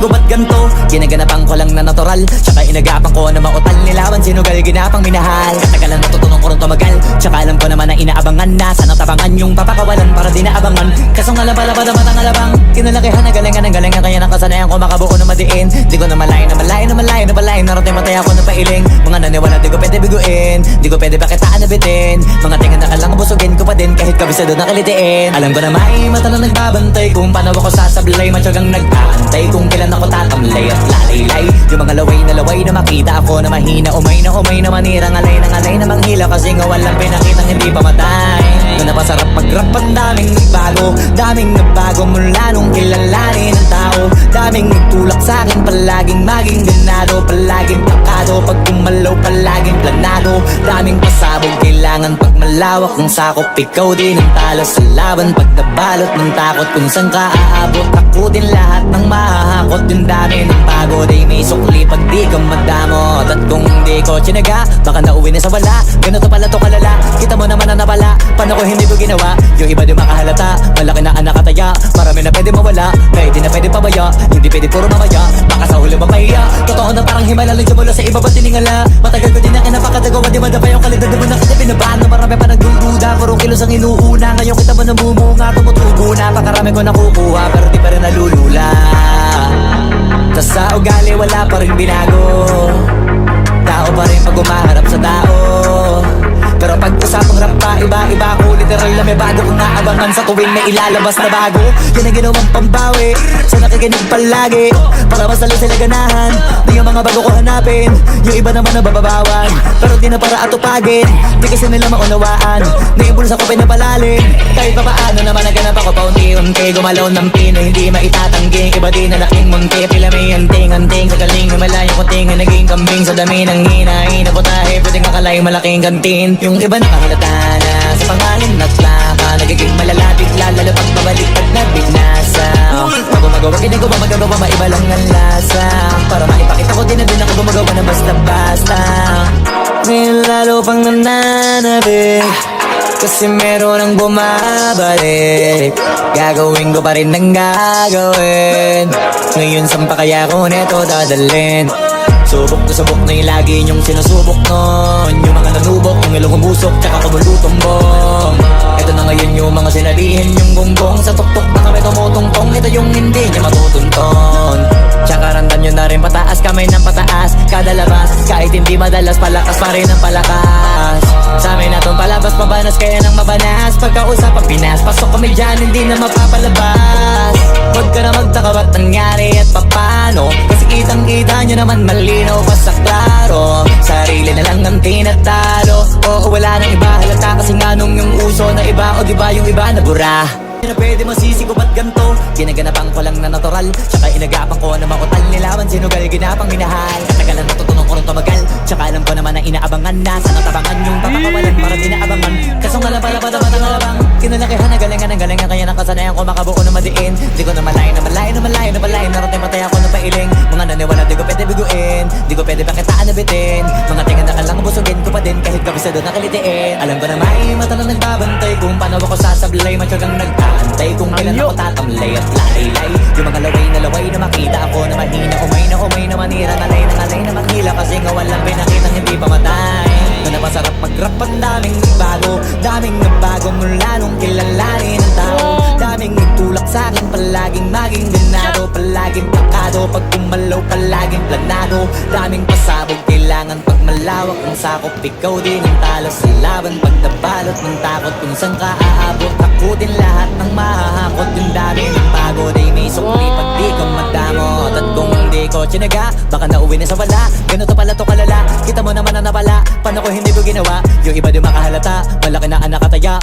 ko ba't ganto? Ginaganapan ko lang na natural, tsaka inagapan ko na mautal. Nilawan sinugal, ginapang minahal. Katagalan natutunan ko rin tumagal, tsaka alam ko naman na inaabangan na. Sana tabangan yung papakawalan para di naabangan. Kasong alaba-laba naman ang alabang kinalakihan na galingan ng galingan. Kaya nakasanayan ko makabuo na madiin. Di ko na malayo na malayo na malayo na malayo. Narating matay ako ng pailing. Mga naniwala di ko pwede biguin, di ko pwede pakitaan na bitin. Mga tingan na kalang busugin ko pa din kahit kabisado na kalitiin. Alam ko na may mata na nagbabantay kung paano ako sasablay. Matyagang nag-aantay kung kailan ako tatamlay at lalaylay. Yung mga laway na makita ako na mahina. Umay na manira, ngalay na manghila. Kasi nga walang pinakitang hindi pa matay. Na napasarap mag-rap, ang daming nagbago. Daming nagbago mula nung kilalanin ng tao. Daming nagtulak sa'kin, palaging maging ganado. Palaging plakado, pag kumalaw palaging planado. Daming pasabog, kailangan pag malawak ng sakop. Ikaw din ang talo sa laban, pag nabalot ng takot. Kung saan ka aabot, ako din lahat ng mahahakot. Yung dami ng pagod ay may sukli pag di ka madamot. At kung hindi ko tsinaga, baka nauwi na sa wala. Ganito pala to kalala, kita mo naman na napala. Paano ko hindi ko ginawa, yung iba di makahalata. Malaki na anak kataya, marami na pwede mawala. Pwede na pwede pabaya, hindi pwede puro mamaya. Baka sa huli mapahiya, totoo na parang himala lang mula sa iba ba tiningala. Matagal ko din na kinapakatagawa, di madapa yung kalidad. Di mo na kita pinabahan na marami pa nagdududa. Puro kilos ang inuuna, ngayon kita ba namumunga. Tumutubo na, pakarami ko nakukuha, pero di pa rin nalulula. Tas sa ugali wala pa rin binago. Tao pa rin pag umaharap sa tao. Pero pag usapang rap pa, iba-iba ko. Literal na may bago kong naabangan sa tuwing may ilalabas na bago. Yan ang ginawang pambawi sa nakikinig palagi, para mas lalo sila ganahan. Di yung mga bago ko hanapin, yung iba naman nabababawan. Pero di na para atupagin, di kasi nila maunawaan. Naibulsa ko pinapalalim, kahit pa paano naman naganap ako paunti-unti. Gumalaw ng pino, hindi maitatangging. Iba di na laking munti, pila may anting-anting. Sa galing na malayong kunting na naging kambing. Sa dami ng hinahin na putahe, pwedeng akalay malaking kantin. Yung iba nakahalata na sa pangalan at laka. Nagiging malalapit lalo pag pabalik at nagbinasa. Pag gumagawa, ginagawa, magagawa, maiba lang ang lasa. Para maipakita ko din na din ako gumagawa na basta-basta. Ngayon lalo pang nananabik, kasi meron ang bumabalik. Gagawin ko pa rin ang gagawin. Ngayon saan pa kaya ko neto dadalhin? Subok na subok na yung lagi niyong sinusubok nun. Yung mga nanubok, yung ilong umusok, tsaka kumulutumbong. Ito na ngayon yung mga sinabihin yung gonggong. Sa tuktok na kami tumutungtong, ito yung hindi niya matutunton. Tsaka randam nyo na rin pataas, kamay ng pataas. Kada labas, kahit hindi madalas, palakas pa rin ang palakas. Sa amin natong palabas, mabanas kaya nang mabanas. Pagkausap ang Pinas, pasok kami dyan, hindi na mapapalabas. Huwag ka na magtaka ba't nangyari at papano, kasi kitang-kita nyo naman malinaw pa sa klaro. Sarili na lang ang tinatalo. Oo, wala nang iba halata, kasi nga nung yung uso na iba. O diba yung iba na bura na pwede masisi ko ba't ganto? Ginaganapan ko lang na natural, tsaka inagapan ko na mautal. Nilawan sinugal, ginapang minahal. Katagalan natutunan ko rin tumagal, tsaka alam ko naman na inaabangan na. Sana tabangan yung papakawalan para di naabangan. Kasong alaba-laba naman ang alabang kinalakihan na galingan ng galingan. Kaya nakasanayan ko makabuo na madiin. Di ko na malayo na malayo na malayo na malayo. Narating matay ako ng pailing. Mga naniwala di ko pwede biguin, di ko pwede pakitaan na bitin. Mga tingan na kalang busugin ko pa din kahit kabisado na kalitiin. Alam ko na may mata na nagbabantay kung paano ako sasablay. Matyagang nag-aantay kung kailan ako tatamlay at lalaylay. Yung mga laway na makita ako na mahina. Umay na manira, ngalay na manghila. Kasi nga walang pinakitang hindi pa matay. Na napasarap mag-rap, ang daming nagbago. Daming nagbago mula nung kilalanin ng tao. Daming nagtulak sa'kin, palaging maging ganado. Palaging plakado, pag kumalaw palaging planado. Daming pasabog, kailangan pag malawak ng sakop. Ikaw din ang talo sa laban, pag nabalot ng takot. Kung saan ka aabot, ako din lahat ng mahahakot. Yung dami ng pagod ay may sukli pag di ka madamot. At kung hindi ko tsinaga, baka nauwi na sa wala. Ganito pala to kalala, kita mo naman na napala. Paano ko hindi ko ginawa, yung iba di makahalata. Malaki na anak kataya.